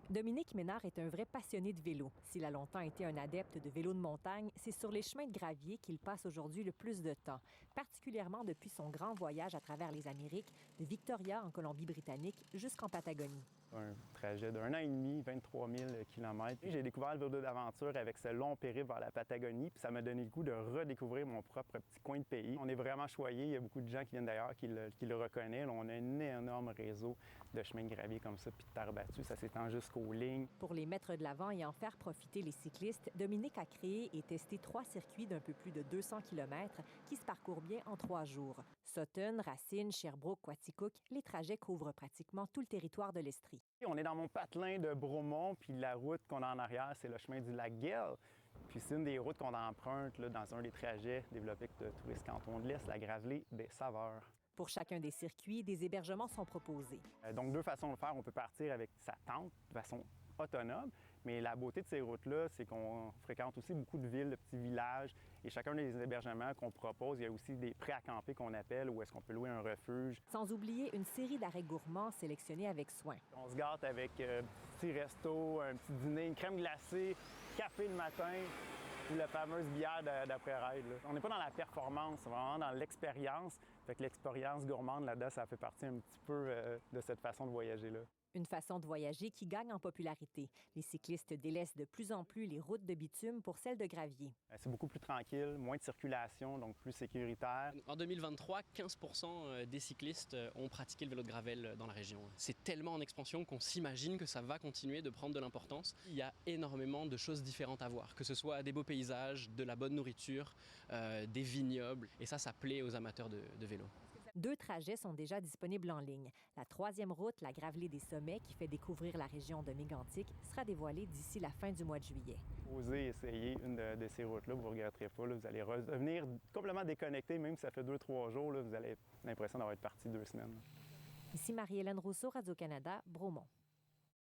Dominique Ménard est un vrai passionné de vélo. S'il a longtemps été un adepte de vélo de montagne, c'est sur les chemins de gravier qu'il passe aujourd'hui le plus de temps, particulièrement depuis son grand voyage à travers les Amériques, de Victoria en Colombie-Britannique jusqu'en Patagonie. Un trajet d'1 an et demi, 23 000 km. J'ai découvert le vélo d'aventure avec ce long périple vers la Patagonie, puis ça m'a donné le goût de redécouvrir mon propre petit coin de pays. On est vraiment choyés, il y a beaucoup de gens qui viennent d'ailleurs qui le reconnaissent. Là, on a un énorme réseau de chemins de gravier comme ça, puis de terre battue, ça s'étend jusqu'aux lignes. Pour les mettre de l'avant et en faire profiter les cyclistes, Dominique a créé et testé 3 circuits d'un peu plus de 200 km qui se parcourent bien en 3 jours. Sutton, Racine, Sherbrooke, Quaticook, les trajets couvrent pratiquement tout le territoire de l'Estrie. On est dans mon patelin de Bromont, puis la route qu'on a en arrière, c'est le chemin du lac Guel. Puis c'est une des routes qu'on emprunte là, dans un des trajets développés de Tourisme Canton de l'Est, la Gravelée des Saveurs. Pour chacun des circuits, des hébergements sont proposés. Donc, 2 façons de le faire. On peut partir avec sa tente de façon autonome, mais la beauté de ces routes-là, c'est qu'on fréquente aussi beaucoup de villes, de petits villages, et chacun des hébergements qu'on propose, il y a aussi des prêts à camper qu'on appelle, où est-ce qu'on peut louer un refuge. Sans oublier une série d'arrêts gourmands sélectionnés avec soin. On se gâte avec un petit resto, un petit dîner, une crème glacée, café le matin, ou la fameuse bière d'après-ride. On n'est pas dans la performance, c'est vraiment dans l'expérience. Fait que l'expérience gourmande là-dedans, ça fait partie un petit peu de cette façon de voyager-là. Une façon de voyager qui gagne en popularité. Les cyclistes délaissent de plus en plus les routes de bitume pour celles de gravier. C'est beaucoup plus tranquille, moins de circulation, donc plus sécuritaire. En 2023, 15% des cyclistes ont pratiqué le vélo de gravel dans la région. C'est tellement en expansion qu'on s'imagine que ça va continuer de prendre de l'importance. Il y a énormément de choses différentes à voir, que ce soit des beaux paysages, de la bonne nourriture, des vignobles. Et ça plaît aux amateurs de vélo. 2 trajets sont déjà disponibles en ligne. La 3e route, la Gravelée des Sommets, qui fait découvrir la région de Mégantic, sera dévoilée d'ici la fin du mois de juillet. Osez essayer une de ces routes-là, vous ne regretterez pas. Là, vous allez revenir complètement déconnecté, même si ça fait 2-3 jours. Là, vous allez l'impression d'avoir été parti 2 semaines. Ici Marie-Hélène Rousseau, Radio-Canada, Bromont.